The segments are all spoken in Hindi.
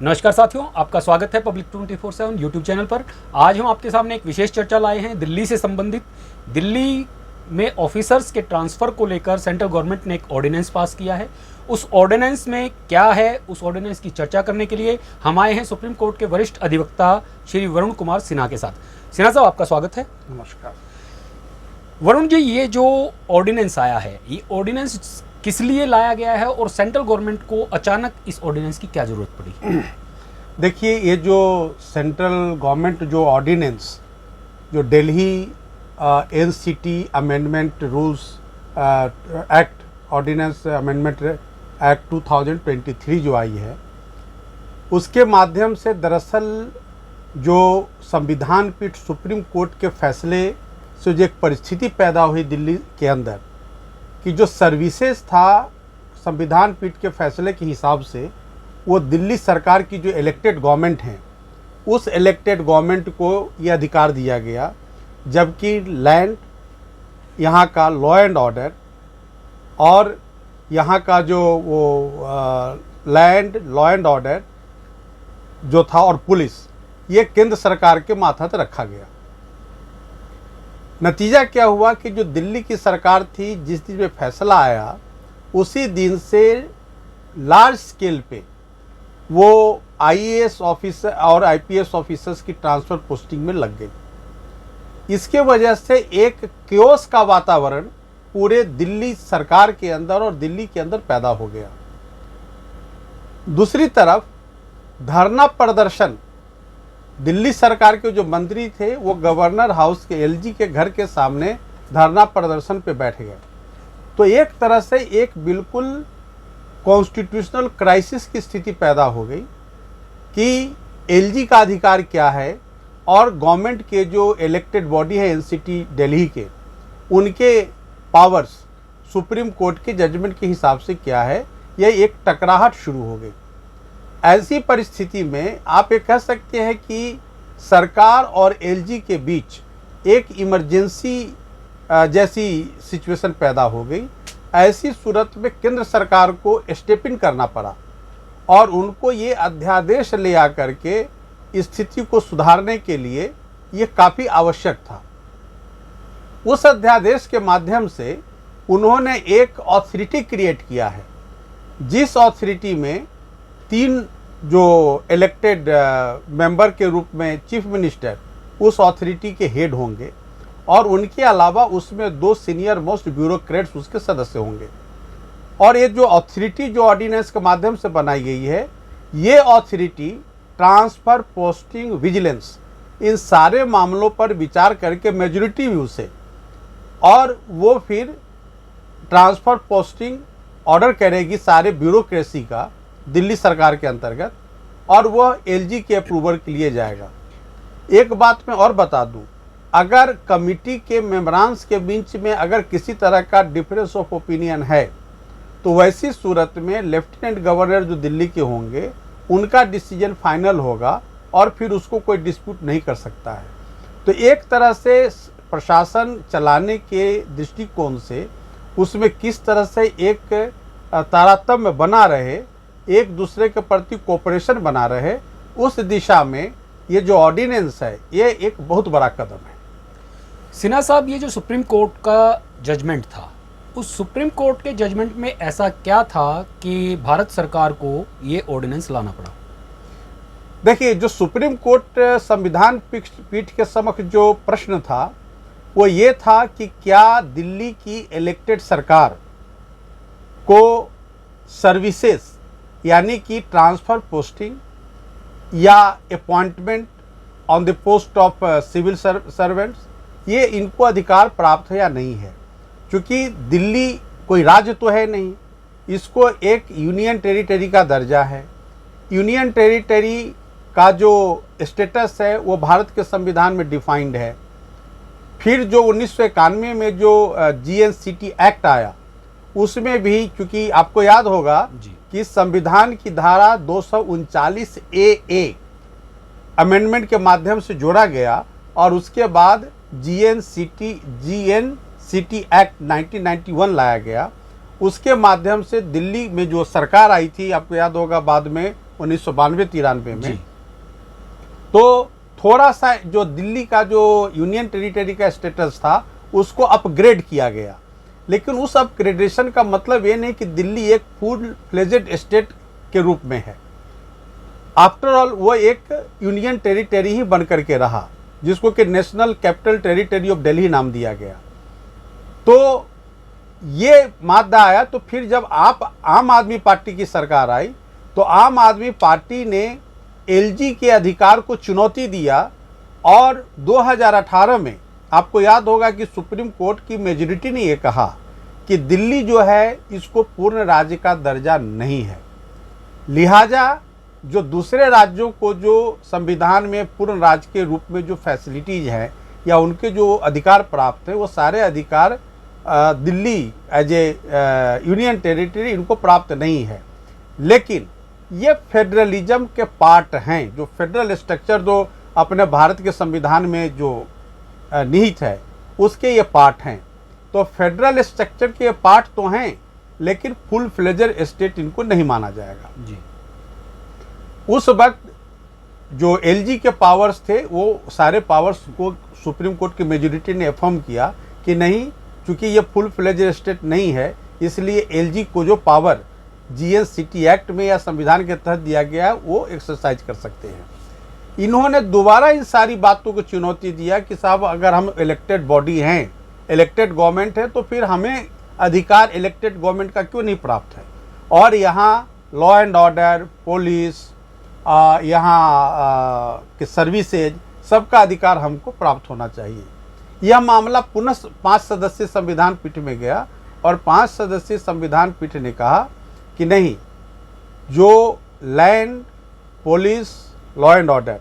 नमस्कार साथियों, आपका स्वागत है पब्लिक 24/7 यूट्यूब चैनल पर। आज हम आपके सामने एक विशेष चर्चा लाए हैं दिल्ली से संबंधित। दिल्ली में ऑफिसर्स के ट्रांसफ़र को लेकर सेंट्रल गवर्नमेंट ने एक ऑर्डिनेंस पास किया है। उस ऑर्डिनेंस में क्या है, उस ऑर्डिनेंस की चर्चा करने के लिए हम आए हैं सुप्रीम कोर्ट के वरिष्ठ अधिवक्ता श्री वरुण कुमार सिन्हा के साथ। सिन्हा साहब, आपका स्वागत है। नमस्कार। वरुण जी, ये जो ऑर्डिनेंस आया है, ये ऑर्डिनेंस किस लिए लाया गया है और सेंट्रल गवर्नमेंट को अचानक इस ऑर्डिनेंस की क्या जरूरत पड़ी? देखिए, ये जो सेंट्रल गवर्नमेंट जो ऑर्डिनेंस जो Delhi NCT amendment rules act ordinance amendment act 2023 जो आई है, उसके माध्यम से दरअसल जो संविधान पीठ सुप्रीम कोर्ट के फैसले से जो एक परिस्थिति पैदा हुई दिल्ली के अंदर कि जो सर्विसेज था संविधान पीठ के फैसले के हिसाब से वो दिल्ली सरकार की जो इलेक्टेड गवर्नमेंट हैं, उस इलेक्टेड गवर्नमेंट को ये अधिकार दिया गया, जबकि लैंड, यहाँ का लॉ एंड ऑर्डर और यहाँ का जो वो लैंड, लॉ एंड ऑर्डर जो था और पुलिस, ये केंद्र सरकार के माथा पर रखा गया। नतीजा क्या हुआ कि जो दिल्ली की सरकार थी, जिस दिन में फैसला आया उसी दिन से लार्ज स्केल पे वो आईएएस ऑफिसर और आईपीएस ऑफिसर्स की ट्रांसफ़र पोस्टिंग में लग गई। इसके वजह से एक क्योस का वातावरण पूरे दिल्ली सरकार के अंदर और दिल्ली के अंदर पैदा हो गया। दूसरी तरफ धरना प्रदर्शन, दिल्ली सरकार के जो मंत्री थे वो गवर्नर हाउस के एलजी के घर के सामने धरना प्रदर्शन पे बैठ गए। तो एक तरह से एक बिल्कुल कॉन्स्टिट्यूशनल क्राइसिस की स्थिति पैदा हो गई कि एलजी का अधिकार क्या है और गवर्नमेंट के जो इलेक्टेड बॉडी है एनसीटी दिल्ली के, उनके पावर्स सुप्रीम कोर्ट के जजमेंट के हिसाब से क्या है, यह एक टकराहट शुरू हो गई। ऐसी परिस्थिति में आप ये कह सकते हैं कि सरकार और एलजी के बीच एक इमरजेंसी जैसी सिचुएशन पैदा हो गई। ऐसी सूरत में केंद्र सरकार को स्टेप इन करना पड़ा और उनको ये अध्यादेश ले आकर के स्थिति को सुधारने के लिए ये काफ़ी आवश्यक था। उस अध्यादेश के माध्यम से उन्होंने एक अथॉरिटी क्रिएट किया है, जिस अथॉरिटी में 3 जो इलेक्टेड मेंबर के रूप में चीफ मिनिस्टर उस अथॉरिटी के हेड होंगे और उनके अलावा उसमें 2 सीनियर मोस्ट ब्यूरोक्रेट्स उसके सदस्य होंगे। और ये जो अथॉरिटी जो ऑर्डिनेंस के माध्यम से बनाई गई है, ये अथॉरिटी ट्रांसफ़र, पोस्टिंग, विजिलेंस, इन सारे मामलों पर विचार करके मेजॉरिटी व्यू से और वो फिर ट्रांसफ़र, पोस्टिंग ऑर्डर करेगी सारे ब्यूरोक्रेसी का दिल्ली सरकार के अंतर्गत और वह एलजी के अप्रूवल के लिए जाएगा। एक बात मैं और बता दूं, अगर कमिटी के मेंबरान्स के बीच में अगर किसी तरह का डिफरेंस ऑफ ओपिनियन है तो वैसी सूरत में लेफ्टिनेंट गवर्नर जो दिल्ली के होंगे उनका डिसीजन फाइनल होगा और फिर उसको कोई डिस्प्यूट नहीं कर सकता है। तो एक तरह से प्रशासन चलाने के दृष्टिकोण से उसमें किस तरह से एक तारतम्य बना रहे, एक दूसरे के प्रति कोऑपरेशन बना रहे, उस दिशा में ये जो ऑर्डिनेंस है ये एक बहुत बड़ा कदम है। सिन्हा साहब, ये जो सुप्रीम कोर्ट का जजमेंट था, उस सुप्रीम कोर्ट के जजमेंट में ऐसा क्या था कि भारत सरकार को ये ऑर्डिनेंस लाना पड़ा? देखिए, जो सुप्रीम कोर्ट संविधान पीठ के समक्ष जो प्रश्न था वो ये था कि क्या दिल्ली की इलेक्टेड सरकार को सर्विसेज यानी कि ट्रांसफ़र, पोस्टिंग या appointment on the post of civil servants, ये इनको अधिकार प्राप्त है या नहीं है। क्योंकि दिल्ली कोई राज्य तो है नहीं, इसको एक यूनियन टेरिटरी का दर्जा है। यूनियन टेरिटरी का जो स्टेटस है वो भारत के संविधान में डिफाइंड है। फिर जो 1991 में जो जीएनसीटी एक्ट आया, उसमें भी चूँकि आपको याद होगा कि संविधान की धारा 239 ए अमेंडमेंट के माध्यम से जोड़ा गया और उसके बाद जीएनसीटी एक्ट 1991 लाया गया। उसके माध्यम से दिल्ली में जो सरकार आई थी, आपको याद होगा बाद में 1992-93 जी। में। तो थोड़ा सा जो दिल्ली का जो यूनियन टेरिटरी का स्टेटस था उसको अपग्रेड किया गया, लेकिन उस अपग्रेडेशन का मतलब ये नहीं कि दिल्ली एक फुल फ्लेजेड स्टेट के रूप में है। आफ्टर ऑल वो एक यूनियन टेरिटरी ही बन करके रहा, जिसको कि national capital territory of Delhi नाम दिया गया। तो ये मादा आया, तो फिर जब आम आदमी पार्टी की सरकार आई तो आम आदमी पार्टी ने एलजी के अधिकार को चुनौती दिया, और 2018 में आपको याद होगा कि सुप्रीम कोर्ट की मेजॉरिटी ने यह कहा कि दिल्ली जो है इसको पूर्ण राज्य का दर्जा नहीं है, लिहाजा जो दूसरे राज्यों को जो संविधान में पूर्ण राज्य के रूप में जो फैसिलिटीज हैं या उनके जो अधिकार प्राप्त हैं वो सारे अधिकार Delhi as a union territory इनको प्राप्त नहीं है। लेकिन ये फेडरलिज्म के पार्ट हैं, जो फेडरल स्ट्रक्चर जो अपने भारत के संविधान में जो निहित है उसके ये पार्ट हैं। तो फेडरल स्ट्रक्चर के पार्ट तो हैं, लेकिन फुल फ्लेजर स्टेट इनको नहीं माना जाएगा। जी। उस वक्त जो एलजी के पावर्स थे वो सारे पावर्स को सुप्रीम कोर्ट की मेजॉरिटी ने अफर्म किया कि नहीं, चूंकि ये फुल फ्लेजर स्टेट नहीं है, इसलिए एलजी को जो पावर जीएनसीटी एक्ट में या संविधान के तहत दिया गया है वो एक्सरसाइज कर सकते हैं। इन्होंने दोबारा इन सारी बातों को चुनौती दिया कि साहब अगर हम इलेक्टेड बॉडी हैं, इलेक्टेड गवर्नमेंट है, तो फिर हमें अधिकार इलेक्टेड गवर्नमेंट का क्यों नहीं प्राप्त है। और यहाँ लॉ एंड ऑर्डर, पुलिस, यहाँ के सर्विसेज, सबका अधिकार हमको प्राप्त होना चाहिए। यह मामला पुनः 5 सदस्यीय संविधान पीठ में गया, और 5 सदस्यीय संविधान पीठ ने कहा कि नहीं, जो land, police, law and order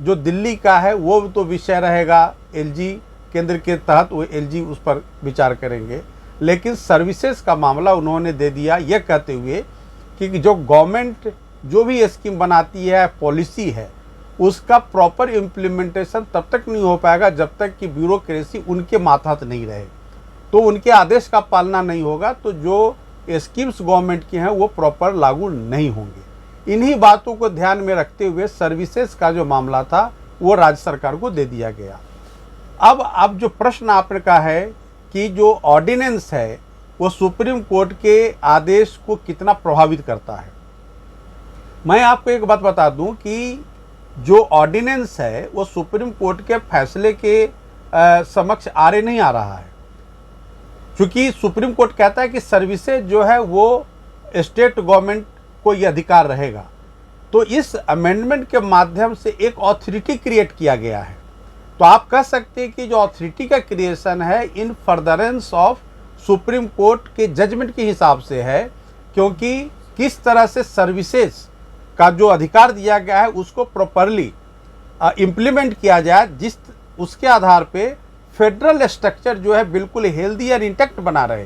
जो दिल्ली का है वो तो विषय रहेगा एलजी केंद्र के तहत, वो एलजी उस पर विचार करेंगे। लेकिन सर्विसेज का मामला उन्होंने दे दिया, यह कहते हुए कि जो गवर्नमेंट जो भी स्कीम बनाती है, पॉलिसी है, उसका प्रॉपर इम्प्लीमेंटेशन तब तक नहीं हो पाएगा जब तक कि ब्यूरोक्रेसी उनके मातहत नहीं रहे। तो उनके आदेश का पालना नहीं होगा तो जो स्कीम्स गवर्नमेंट की हैं वो प्रॉपर लागू नहीं होंगे। इन्हीं बातों को ध्यान में रखते हुए सर्विसेज का जो मामला था वो राज्य सरकार को दे दिया गया। अब जो प्रश्न आपने कहा है कि जो ऑर्डिनेंस है वो सुप्रीम कोर्ट के आदेश को कितना प्रभावित करता है, मैं आपको एक बात बता दूं कि जो ऑर्डिनेंस है वो सुप्रीम कोर्ट के फैसले के समक्ष आरे नहीं आ रहा है, क्योंकि सुप्रीम कोर्ट कहता है कि सर्विसेज जो है वो स्टेट गवर्नमेंट को ये अधिकार रहेगा। तो इस अमेंडमेंट के माध्यम से एक ऑथोरिटी क्रिएट किया गया है। तो आप कह सकते हैं कि जो ऑथोरिटी का क्रिएशन है इन फर्दरेंस ऑफ सुप्रीम कोर्ट के जजमेंट के हिसाब से है, क्योंकि किस तरह से सर्विसेज का जो अधिकार दिया गया है उसको प्रॉपरली इम्प्लीमेंट किया जाए, जिस उसके आधार पे फेडरल स्ट्रक्चर जो है बिल्कुल हेल्दी और इंटैक्ट बना रहे।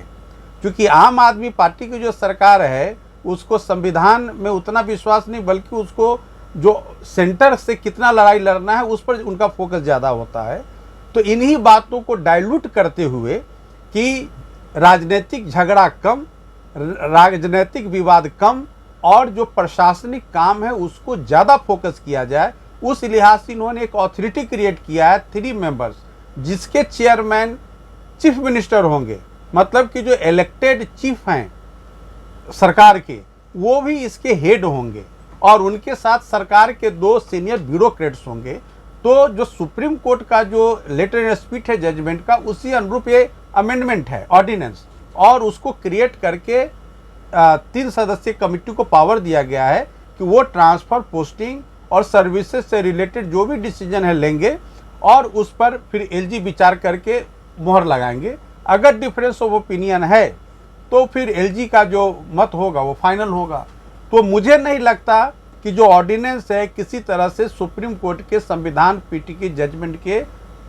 क्योंकि आम आदमी पार्टी की जो सरकार है उसको संविधान में उतना विश्वास नहीं, बल्कि उसको जो सेंटर से कितना लड़ाई लड़ना है उस पर उनका फोकस ज़्यादा होता है। तो इन्हीं बातों को डाइल्यूट करते हुए कि राजनीतिक झगड़ा कम, राजनीतिक विवाद कम, और जो प्रशासनिक काम है उसको ज़्यादा फोकस किया जाए, उस लिहाज से इन्होंने एक ऑथोरिटी क्रिएट किया है 3 मेंबर्स, जिसके चेयरमैन चीफ मिनिस्टर होंगे। मतलब कि जो इलेक्टेड चीफ हैं सरकार के वो भी इसके हेड होंगे, और उनके साथ सरकार के 2 सीनियर ब्यूरोक्रेट्स होंगे। तो जो सुप्रीम कोर्ट का जो लेटर इन स्पीच है जजमेंट का, उसी अनुरूप ये अमेंडमेंट है ऑर्डिनेंस, और उसको क्रिएट करके 3 सदस्यीय कमेटी को पावर दिया गया है कि वो ट्रांसफर, पोस्टिंग और सर्विसेज से रिलेटेड जो भी डिसीजन है लेंगे, और उस पर फिर एलजी विचार करके मोहर लगाएंगे। अगर डिफरेंस ऑफ ओपिनियन है तो फिर एलजी का जो मत होगा वो फाइनल होगा। तो मुझे नहीं लगता कि जो ऑर्डिनेंस है किसी तरह से सुप्रीम कोर्ट के संविधान पीठ के जजमेंट के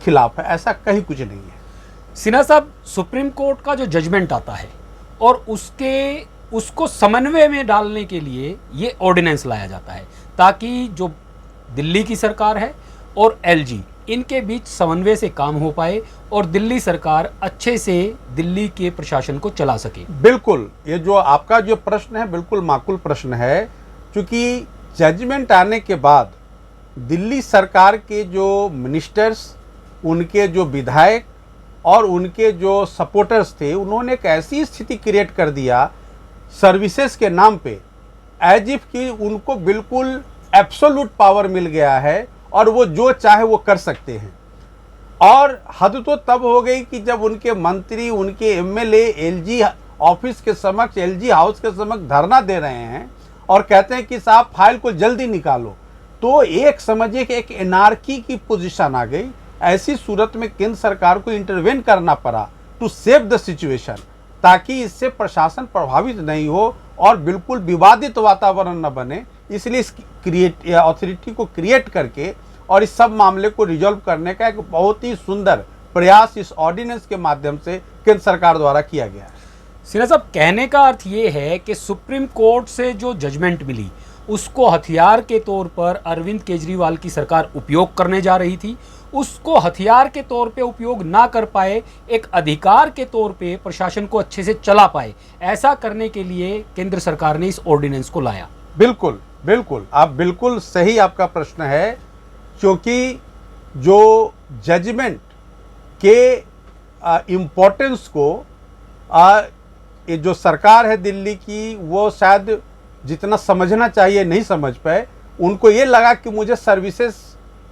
खिलाफ है, ऐसा कहीं कुछ नहीं है। सिन्हा साहब, सुप्रीम कोर्ट का जो जजमेंट आता है और उसको समन्वय में डालने के लिए ये ऑर्डिनेंस लाया जाता है, ताकि जो दिल्ली की सरकार है और एलजी इनके बीच समन्वय से काम हो पाए और दिल्ली सरकार अच्छे से दिल्ली के प्रशासन को चला सके। बिल्कुल, ये जो आपका जो प्रश्न है बिल्कुल माकूल प्रश्न है, क्योंकि जजमेंट आने के बाद दिल्ली सरकार के जो मिनिस्टर्स, उनके जो विधायक और उनके जो सपोर्टर्स थे, उन्होंने एक ऐसी स्थिति क्रिएट कर दिया सर्विसेज के नाम पे, एज इफ कि उनको बिल्कुल एब्सोल्यूट पावर मिल गया है और वो जो चाहे वो कर सकते हैं। और हद तो तब हो गई कि जब उनके मंत्री, उनके एमएलए एलजी ऑफिस के समक्ष, एलजी हाउस के समक्ष धरना दे रहे हैं और कहते हैं कि साहब फाइल को जल्दी निकालो, तो एक समझिए कि एक एनार्की की पोजीशन आ गई। ऐसी सूरत में केंद्र सरकार को इंटरवेन करना पड़ा टू सेव द सिचुएशन, ताकि इससे प्रशासन प्रभावित नहीं हो और बिल्कुल विवादित वातावरण न बने। इसलिए इस अथॉरिटी को क्रिएट करके और इस सब मामले को रिजॉल्व करने का एक बहुत ही सुंदर प्रयास इस ऑर्डिनेंस के माध्यम से केंद्र सरकार द्वारा किया गया है। सिन्हा साहब, कहने का अर्थ ये है कि सुप्रीम कोर्ट से जो जजमेंट मिली उसको हथियार के तौर पर अरविंद केजरीवाल की सरकार उपयोग करने जा रही थी, उसको हथियार के तौर पे उपयोग ना कर पाए, एक अधिकार के तौर पे प्रशासन को अच्छे से चला पाए, ऐसा करने के लिए केंद्र सरकार ने इस ऑर्डिनेंस को लाया। बिल्कुल बिल्कुल, आप बिल्कुल सही, आपका प्रश्न है, क्योंकि जो जजमेंट के इम्पोर्टेंस को ये जो सरकार है दिल्ली की, वो शायद जितना समझना चाहिए नहीं समझ पाए। उनको ये लगा कि मुझे सर्विसेज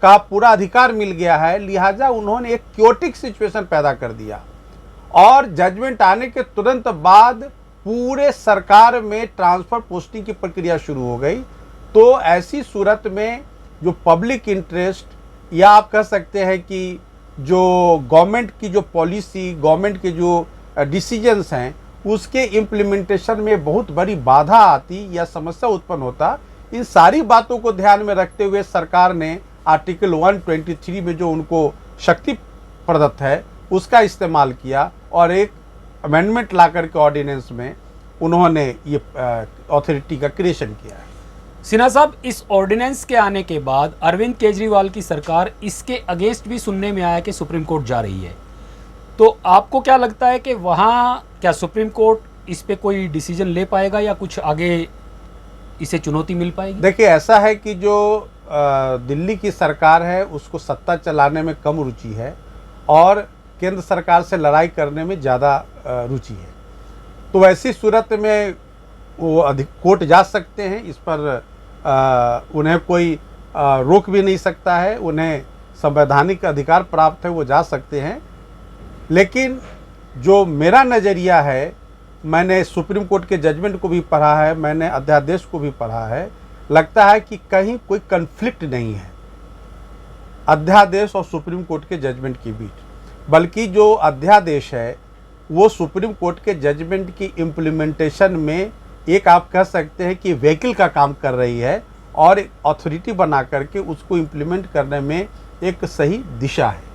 का पूरा अधिकार मिल गया है, लिहाजा उन्होंने एक क्योटिक सिचुएशन पैदा कर दिया और जजमेंट आने के तुरंत बाद पूरे सरकार में ट्रांसफर पोस्टिंग की प्रक्रिया शुरू हो गई। तो ऐसी सूरत में जो पब्लिक इंटरेस्ट, या आप कह सकते हैं कि जो गवर्नमेंट की जो पॉलिसी, गवर्नमेंट के जो डिसीजंस हैं, उसके इम्प्लीमेंटेशन में बहुत बड़ी बाधा आती या समस्या उत्पन्न होता। इन सारी बातों को ध्यान में रखते हुए सरकार ने आर्टिकल 123 में जो उनको शक्ति प्रदत्त है उसका इस्तेमाल किया और एक अमेंडमेंट ला करके ऑर्डिनेंस में उन्होंने ये अथॉरिटी का क्रिएशन किया है। सिन्हा साहब, इस ऑर्डिनेंस के आने के बाद अरविंद केजरीवाल की सरकार इसके अगेंस्ट भी सुनने में आया कि सुप्रीम कोर्ट जा रही है, तो आपको क्या लगता है कि वहाँ क्या सुप्रीम कोर्ट इस पे कोई डिसीजन ले पाएगा या कुछ आगे इसे चुनौती मिल पाएगी? देखिए, ऐसा है कि जो दिल्ली की सरकार है उसको सत्ता चलाने में कम रुचि है और केंद्र सरकार से लड़ाई करने में ज़्यादा रुचि है। तो ऐसी सूरत में वो कोर्ट जा सकते हैं, इस पर उन्हें कोई रोक भी नहीं सकता है, उन्हें संवैधानिक अधिकार प्राप्त है, वो जा सकते हैं। लेकिन जो मेरा नज़रिया है, मैंने सुप्रीम कोर्ट के जजमेंट को भी पढ़ा है, मैंने अध्यादेश को भी पढ़ा है, लगता है कि कहीं कोई कन्फ्लिक्ट नहीं है अध्यादेश और सुप्रीम कोर्ट के जजमेंट के बीच, बल्कि जो अध्यादेश है वो सुप्रीम कोर्ट के जजमेंट की इम्प्लीमेंटेशन में एक, आप कह सकते हैं कि व्हीकल का काम कर रही है और एक अथॉरिटी बना करके उसको इम्प्लीमेंट करने में एक सही दिशा है।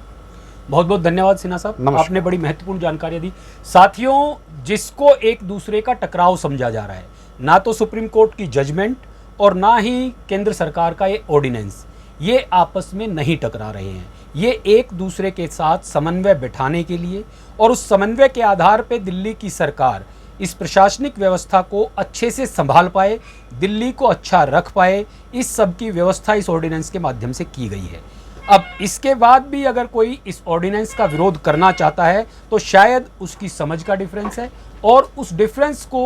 बहुत बहुत धन्यवाद सिन्हा साहब, नमस्कार। आपने बड़ी महत्वपूर्ण जानकारी दी। साथियों, जिसको एक दूसरे का टकराव समझा जा रहा है, ना तो सुप्रीम कोर्ट की जजमेंट और ना ही केंद्र सरकार का ये ऑर्डिनेंस, ये आपस में नहीं टकरा रहे हैं। ये एक दूसरे के साथ समन्वय बिठाने के लिए और उस समन्वय के आधार पर दिल्ली की सरकार इस प्रशासनिक व्यवस्था को अच्छे से संभाल पाए, दिल्ली को अच्छा रख पाए, इस सब की व्यवस्था इस ऑर्डिनेंस के माध्यम से की गई है। अब इसके बाद भी अगर कोई इस ऑर्डिनेंस का विरोध करना चाहता है तो शायद उसकी समझ का डिफरेंस है और उस डिफरेंस को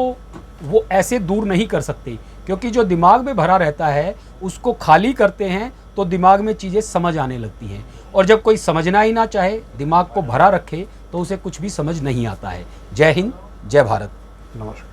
वो ऐसे दूर नहीं कर सकते, क्योंकि जो दिमाग में भरा रहता है उसको खाली करते हैं तो दिमाग में चीज़ें समझ आने लगती हैं, और जब कोई समझना ही ना चाहे, दिमाग को भरा रखे, तो उसे कुछ भी समझ नहीं आता है। जय हिंद, जय भारत। नमस्कार।